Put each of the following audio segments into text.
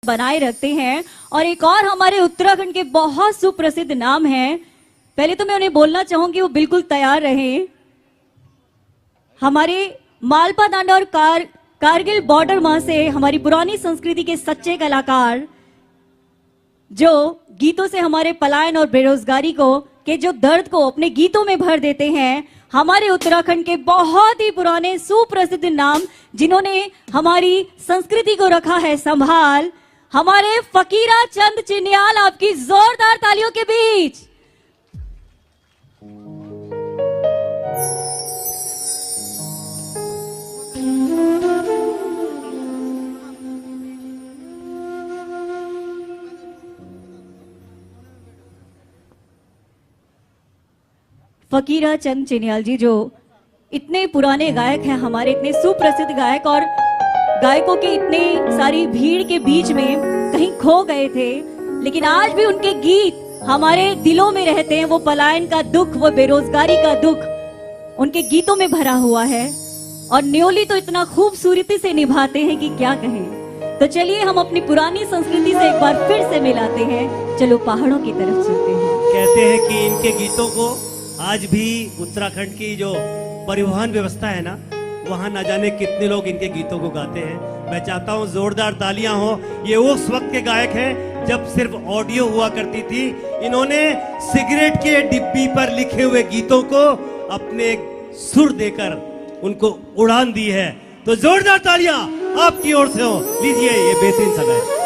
बनाए रखते हैं। और एक और हमारे उत्तराखंड के बहुत सुप्रसिद्ध नाम है, पहले तो मैं उन्हें बोलना चाहूंगी वो बिल्कुल तैयार रहे। हमारे मालपा दांडा और कारगिल बॉर्डर मां से हमारी पुरानी संस्कृति के सच्चे कलाकार, जो गीतों से हमारे पलायन और बेरोजगारी के जो दर्द को अपने गीतों में भर देते हैं, हमारे उत्तराखंड के बहुत ही पुराने सुप्रसिद्ध नाम, जिन्होंने हमारी संस्कृति को रखा है संभाल, हमारे फकीरा चंद चिन्याल, आपकी जोरदार तालियों के बीच। फकीरा चंद चिन्याल जी जो इतने पुराने गायक हैं, हमारे इतने सुप्रसिद्ध गायक, और गायकों के इतने सारी भीड़ के बीच में कहीं खो गए थे, लेकिन आज भी उनके गीत हमारे दिलों में रहते हैं। वो पलायन का दुख, वो बेरोजगारी का दुख उनके गीतों में भरा हुआ है, और न्योली तो इतना खूबसूरती से निभाते हैं कि क्या कहें। तो चलिए हम अपनी पुरानी संस्कृति से एक बार फिर से मिलाते हैं। चलो पहाड़ों की तरफ चलते हैं। कहते हैं कि इनके गीतों को आज भी उत्तराखंड की जो परिवहन व्यवस्था है ना, वहाँ न जाने कितने लोग इनके गीतों को गाते हैं। मैं चाहता हूँ जोरदार तालियां हो। ये उस वक्त के गायक हैं जब सिर्फ ऑडियो हुआ करती थी। इन्होंने सिगरेट के डिब्बी पर लिखे हुए गीतों को अपने सुर देकर उनको उड़ान दी है। तो जोरदार तालियां आपकी ओर से हो। लीजिए ये बेहतरीन सा गायक।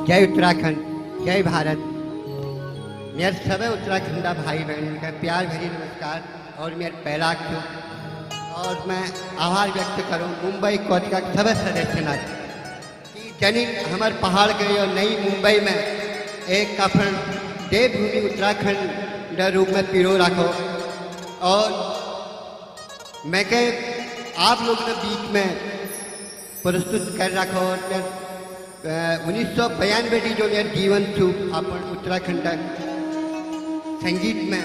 जय उत्तराखंड, जय भारत। मेरे सभी उत्तराखंड भाई बहन का प्यार भरी नमस्कार और मेरे पहला और मैं आभार व्यक्त करूं मुंबई कोच का सभी सदस्य नाथ कि जनिक हमारे पहाड़ गए और नई मुंबई में एक कफन देवभूमि उत्तराखंड रूप में पिरो रखो। और मैं के आप लोग ने बीच में प्रस्तुत कर रखो। 1992 जो मेरा जीवन थू अपन उत्तराखंड संगीत में।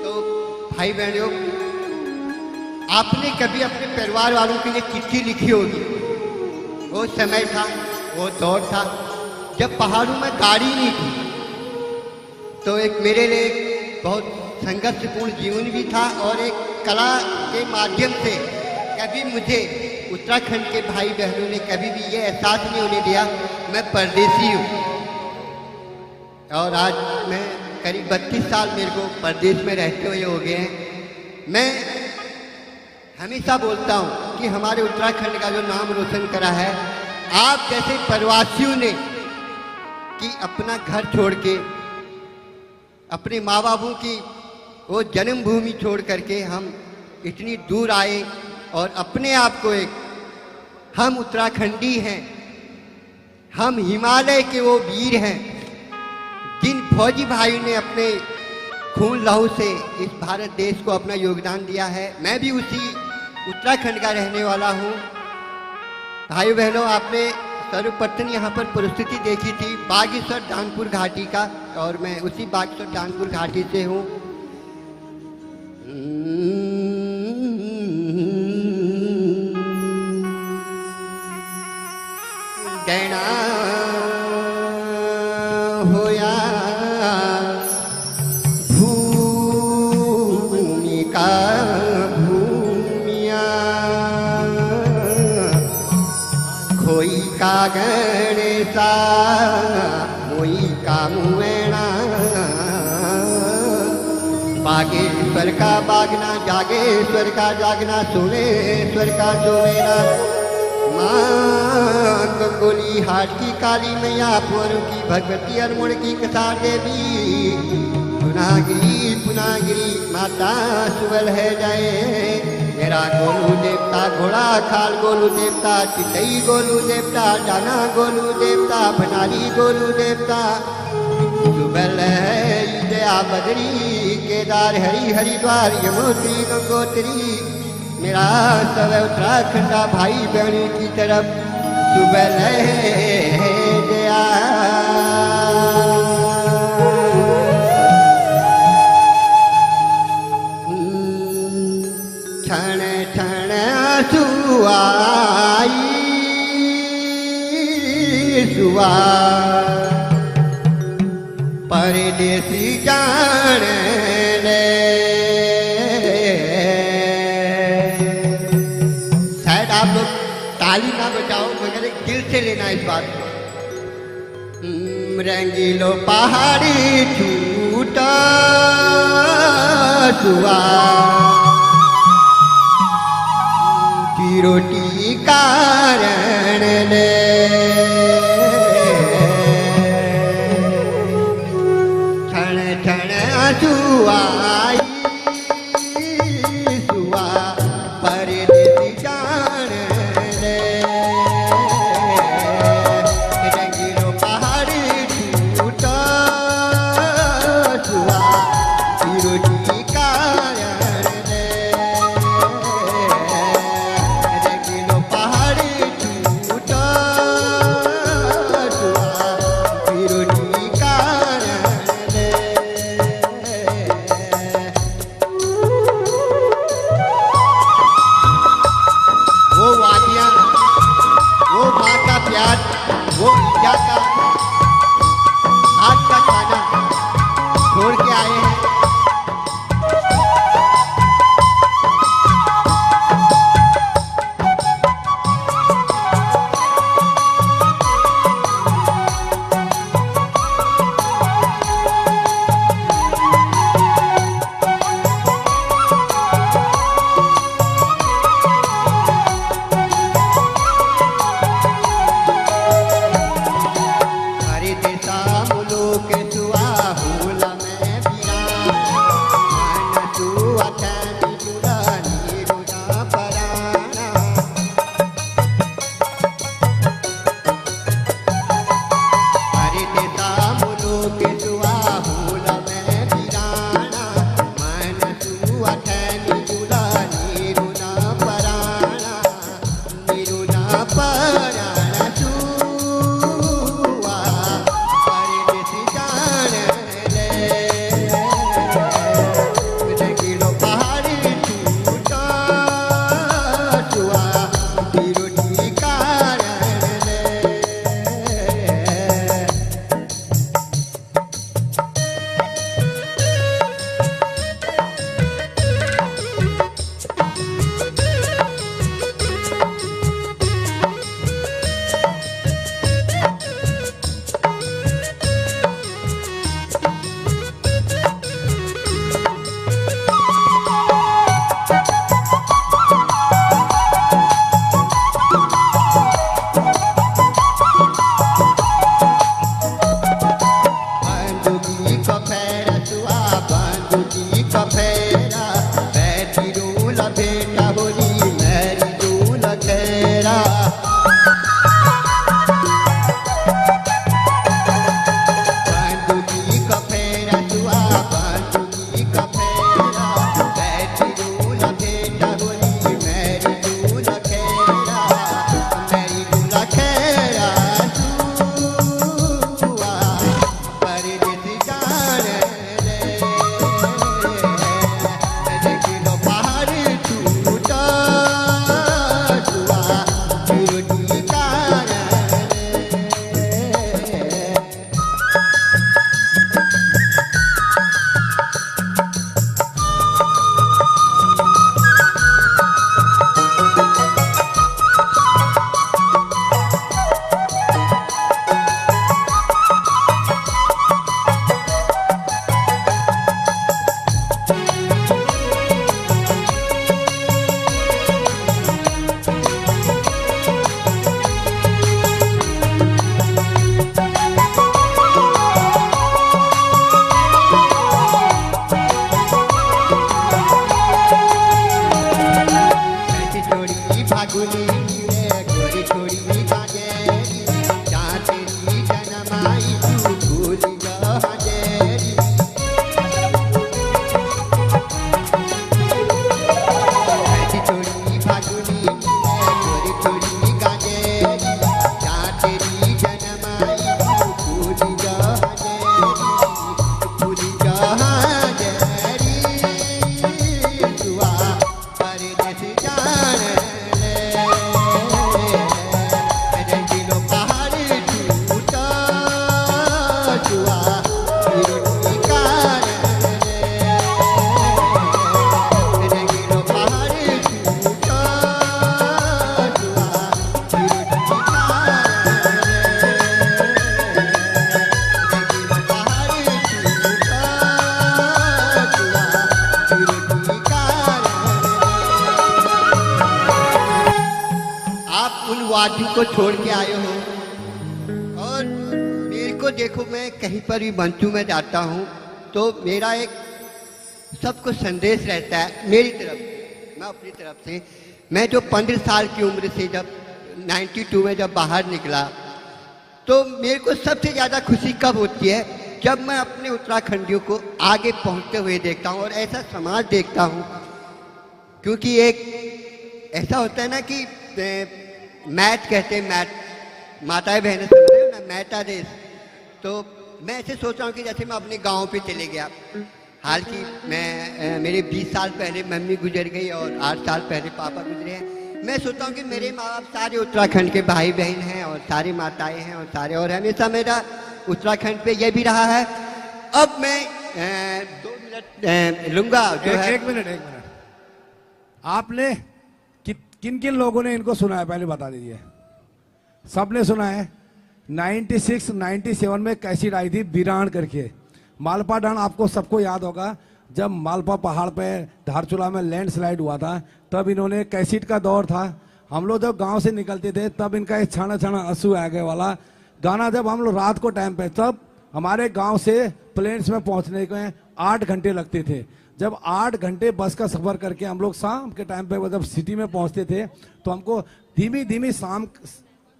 तो भाई बहनों, आपने कभी अपने परिवार वालों के लिए चिट्ठी लिखी होगी। वो समय था, वो दौर था जब पहाड़ों में गाड़ी नहीं थी। तो एक मेरे लिए बहुत संघर्षपूर्ण जीवन भी था, और एक कला के माध्यम से कभी मुझे उत्तराखंड के भाई बहनों ने कभी भी ये एहसास नहीं होने दिया मैं परदेसी हूँ। और आज मैं करीब 32 साल मेरे को परदेश में रहते हुए हो गए हैं। मैं हमेशा बोलता हूँ कि हमारे उत्तराखंड का जो नाम रोशन करा है, आप जैसे प्रवासियों ने कि अपना घर छोड़ के अपने माँ बापों की वो जन्मभूमि छोड़ करके हम इतनी दूर आए और अपने आप को एक हम उत्तराखंडी हैं, हम हिमालय के वो वीर हैं जिन फौजी भाई ने अपने खून लहू से इस भारत देश को अपना योगदान दिया है। मैं भी उसी उत्तराखंड का रहने वाला हूँ। भाई बहनों, आपने सर्वप्रथम यहाँ पर परिस्थिति देखी थी बागेश्वर डांगपुर घाटी का, और मैं उसी बागेश्वर डांगपुर घाटी से हूँ। कहना होया भूमि का भूमिया, खोई का गणेशा मोई का मुएणा, बागेश्वर का बागना जागेश्वर का जागना, सोमेश्वर का सोमेना, माँ गंगोली हाट की काली मैया, पुअरों की भगवती अरमुड़ की कथा देवी, पुनागिरी पुनागिरी माता सुबल है जाए। मेरा गोलू देवता घोड़ा खाल गोलू देवता, चितई गोलू देवता, जाना गोलू देवता, भनाली गोलू देवता, सुबल है जया बदरी केदार हरि हरिद्वार यमुनोत्री गंगोत्री। मेरा सब उत्तराखंड भाई बहनों की तरफ सुबह है सुआ परदेसी जान ले। शायद आप लोग ताली ना बजाओ मगर एक दिल से लेना इस बात को। रंगीलो पहाड़ी छूटा सुआ की रोटी कारण ले। क्षण क्षण आंसू आई सुआ परदेसी जान ले। रंगीलो पहाड़ी छूटा सुआ की रोटी कारण ले। रंगीलो पहाड़ी छूटा सुआ की रोटी कारण ले। वो वादियाँ, वो माँ का प्यार, वो ईजा का हाथ का खाना छोड़ के आए हैं। हरे देशा मुलुक सुआ होला में बिना आप ही को छोड़ के आए हो। और मेरे को देखो, मैं कहीं पर भी मंचू में जाता हूँ तो मेरा एक सबको संदेश रहता है मेरी तरफ से, मैं अपनी तरफ से। मैं जो 15 साल की उम्र से जब 92 में जब बाहर निकला, तो मेरे को सबसे ज़्यादा खुशी कब होती है जब मैं अपने उत्तराखंडियों को आगे पहुंचते हुए देखता हूं और ऐसा समाज देखता हूं। क्योंकि एक ऐसा होता है ना कि मैथ कहते हैं, मैथ माताएं बहनें समझ रहे हो ना, मैथा देश। तो मैं ऐसे सोच रहा हूँ कि जैसे मैं अपने गांव पे चले गया। हाल की मैं मेरे 20 साल पहले मम्मी गुजर गई और 8 साल पहले पापा गुजरे हैं। मैं सोचता हूँ कि मेरे माँ बाप सारे उत्तराखंड के भाई बहन हैं और सारी माताएं हैं और सारे, और हमेशा मेरा उत्तराखंड पे ये भी रहा है। अब मैं 2 मिनट लूंगा जो है। एक मिनट आपने किन किन लोगों ने इनको सुना है पहले बता दीजिए। सबने सुना है। 96 97 में कैसेट आई थी बिरान करके, मालपा डांड आपको सबको याद होगा। जब मालपा पहाड़ पे धारचूला में लैंडस्लाइड हुआ था तब इन्होंने कैसेट का दौर था। हम लोग जब गांव से निकलते थे तब इनका एक छाना छाना आंसू आ गए वाला गाना, जब हम लोग रात को टाइम पे, तब हमारे गांव से प्लेन्स में पहुंचने के 8 घंटे लगते थे। जब 8 घंटे बस का सफर करके हम लोग शाम के टाइम पे जब सिटी में पहुंचते थे तो हमको धीमी धीमी शाम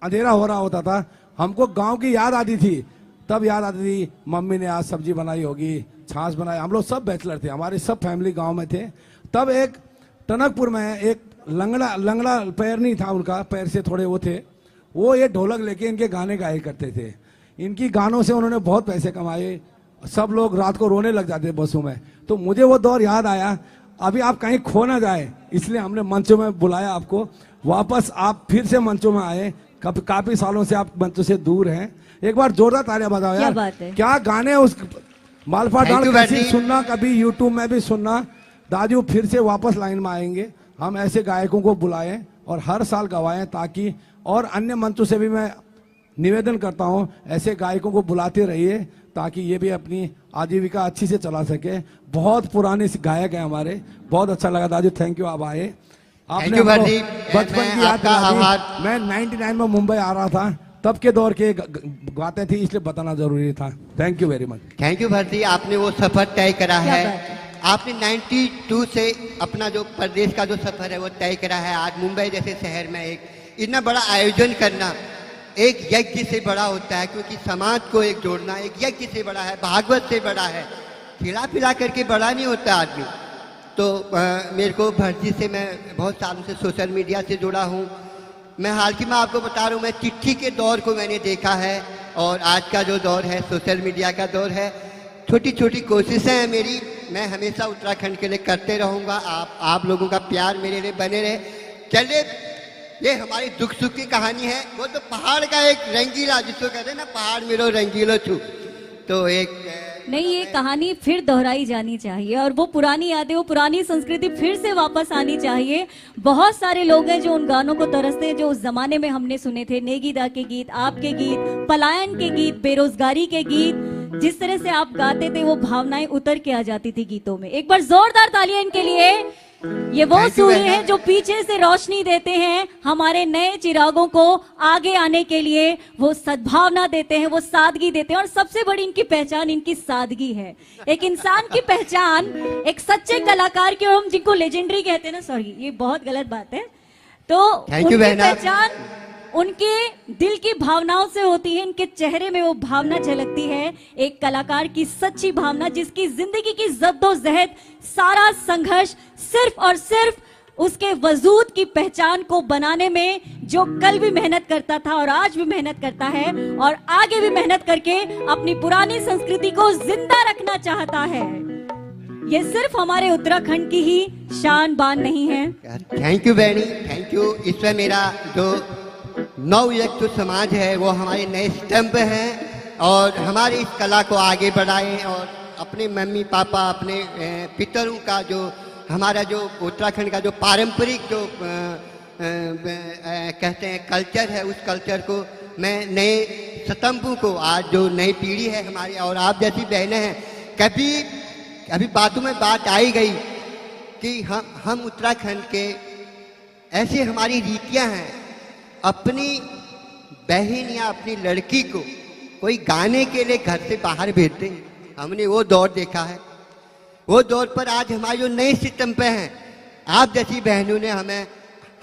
अंधेरा हो रहा होता था, हमको गांव की याद आती थी। तब याद आती थी मम्मी ने आज सब्जी बनाई होगी, छाछ बनाई। हम लोग सब बैचलर थे, हमारी सब फैमिली गांव में थे। तब एक टनकपुर में एक लंगड़ा पैर नहीं था, उनका पैर से थोड़े वो थे, वो ये ढोलक लेके इनके गाने गाए करते थे। इनकी गानों से उन्होंने बहुत पैसे कमाए। सब लोग रात को रोने लग जाते बसों में। तो मुझे वो दौर याद आया। अभी आप कहीं खो ना जाए इसलिए हमने मंचों में बुलाया आपको। वापस आप फिर से मंचों में आए, काफी सालों से आप मंचों से दूर हैं। एक बार जोरदार तालियां बजाओ यार। बात है। क्या गाने उस मालपा डांड कैसे सुनना, कभी यूट्यूब में भी सुनना। दादू फिर से वापस लाइन में आएंगे। हम ऐसे गायकों को बुलाएं और हर साल गवाएं, ताकि और अन्य मंचों से भी मैं निवेदन करता हूं ऐसे गायकों को बुलाते रहिए ताकि ये भी अपनी आजीविका अच्छी से चला सके। बहुत पुराने गायक हैं हमारे। बहुत अच्छा लगा दादू, थैंक यू आप आए। आपने बचपन की याद दिला दी। मैं 99 में मुंबई आ रहा था, तब के दौर के गाते थे, इसलिए बताना जरूरी था। Thank you very much. Thank you भरती, आपने वो सफर तय करा है। आपने 92 से अपना जो प्रदेश का जो सफर है वो तय करा है। आज मुंबई जैसे शहर में एक इतना बड़ा आयोजन करना एक यज्ञ से बड़ा होता है, क्योंकि समाज को एक जोड़ना एक यज्ञ से बड़ा है, भागवत से बड़ा है। खिला पिला करके बड़ा नहीं होता आदमी। तो मेरे को भर्ती से मैं बहुत सालों से सोशल मीडिया से जुड़ा हूँ। मैं हाल की मैं आपको बता रहा हूँ, मैं चिट्ठी के दौर को मैंने देखा है और आज का जो दौर है सोशल मीडिया का दौर है। छोटी छोटी कोशिशें हैं मेरी, मैं हमेशा उत्तराखंड के लिए करते रहूँगा। आप लोगों का प्यार मेरे लिए बने रहे। चलिए, ये हमारी दुख सुख की कहानी है। वो तो पहाड़ का एक रंगीला, जिसको कहते हैं ना पहाड़ मेरो रंगीलो छू, तो एक नहीं, ये कहानी फिर दोहराई जानी चाहिए और वो पुरानी यादें, वो पुरानी संस्कृति फिर से वापस आनी चाहिए। बहुत सारे लोग हैं जो उन गानों को तरसते हैं जो उस जमाने में हमने सुने थे। नेगीदा के गीत, आपके गीत, पलायन के गीत, बेरोजगारी के गीत, जिस तरह से आप गाते थे वो भावनाएं उतर के आ जाती थी गीतों में। एक बार जोरदार तालियां इनके लिए। ये वो सूर्य हैं जो पीछे से रोशनी देते हैं हमारे नए चिरागों को आगे आने के लिए। वो सद्भावना देते हैं, वो सादगी देते हैं और सबसे बड़ी इनकी पहचान इनकी सादगी है। एक इंसान की पहचान, एक सच्चे कलाकार की, हम जिनको लेजेंडरी कहते हैं ना, सॉरी ये बहुत गलत बात है, तो उनकी पहचान उनके दिल की भावनाओं से होती है। इनके चेहरे में वो भावना झलकती है, एक कलाकार की सच्ची भावना, जिसकी जिंदगी की जद्दोजहद, सारा संघर्ष सिर्फ और सिर्फ उसके वजूद की पहचान को बनाने में, जो कल भी मेहनत करता था और आज भी मेहनत करता है और आगे भी मेहनत करके अपनी पुरानी संस्कृति को जिंदा रखना चाहता है। ये सिर्फ हमारे उत्तराखंड की ही शान बान नहीं है। थैंक यू बहनी, थैंक यू। इसमें मेरा जो नवयुक्त समाज है वो हमारे नए स्तंभ हैं और हमारी इस कला को आगे बढ़ाएं और अपने मम्मी पापा, अपने पितरों का जो हमारा जो उत्तराखंड का जो पारंपरिक जो कहते हैं कल्चर है, उस कल्चर को मैं नए स्तंभों को, आज जो नई पीढ़ी है हमारी और आप जैसी बहनें हैं, कभी बातों में बात आई गई कि हम उत्तराखंड के ऐसे हमारी रीतियां हैं अपनी बहन या अपनी लड़की को कोई गाने के लिए घर से बाहर भेजते हैं, हमने वो दौर देखा है। वो दौर पर आज हमारे जो नए सिस्टम पे हैं, आप जैसी बहनों ने हमें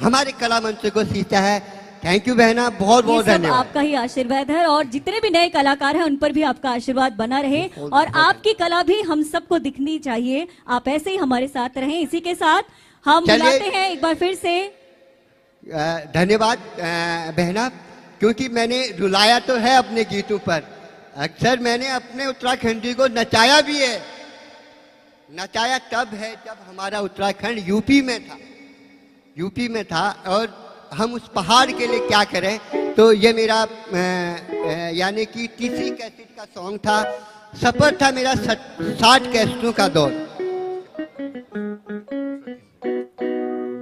हमारे कला मंच को सींचा है। थैंक यू बहना, बहुत ये बहुत सब धन्यवाद। आपका ही आशीर्वाद है और जितने भी नए कलाकार हैं उन पर भी आपका आशीर्वाद बना रहे और आपकी कला भी हम सबको दिखनी चाहिए। आप ऐसे ही हमारे साथ रहें। इसी के साथ हम चलिए। बुलाते हैं एक बार फिर से। धन्यवाद बहना, क्योंकि मैंने रुलाया तो है अपने गीतों पर, अक्सर मैंने अपने उत्तराखंडी को नचाया भी है। नचाया तब है जब हमारा उत्तराखंड यूपी में था और हम उस पहाड़ के लिए क्या करें। तो ये मेरा यानी कि तीसरी कैसेट का सॉन्ग था, सफर था मेरा 60 कैसेटों का दौर।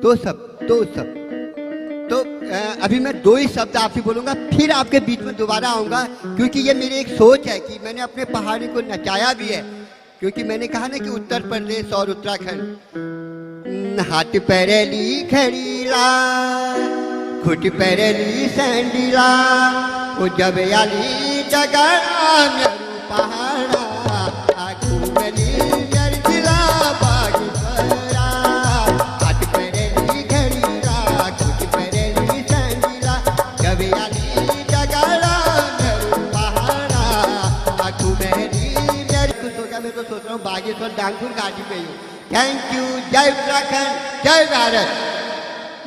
दो सब तो अभी मैं 2 ही शब्द आपसे बोलूंगा, फिर आपके बीच में दोबारा आऊंगा, क्योंकि ये मेरी एक सोच है कि मैंने अपने पहाड़ी को नचाया भी है। क्योंकि मैंने कहा ना कि उत्तर प्रदेश और उत्तराखंड, हाथ पैरेली खड़ीला खुट पैरेली सैंडीला, वो जब आली जगह मेरू पहाड़ा आखू मेरी जरजिला बागी परा, हाथ पैरेली खड़ीला खुट पैरेली सैंडीला, जब आली जगह मेरू पहाड़ा आखू मेरी मैं तो सोच रहा हूँ बागेश्वर डांगपुर घाटी पे हूँ। Thank you. जय उत्तराखंड, जय भारत,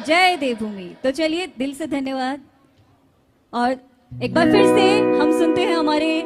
जय देवभूमि। तो चलिए दिल से धन्यवाद और एक बार फिर से हम सुनते हैं हमारे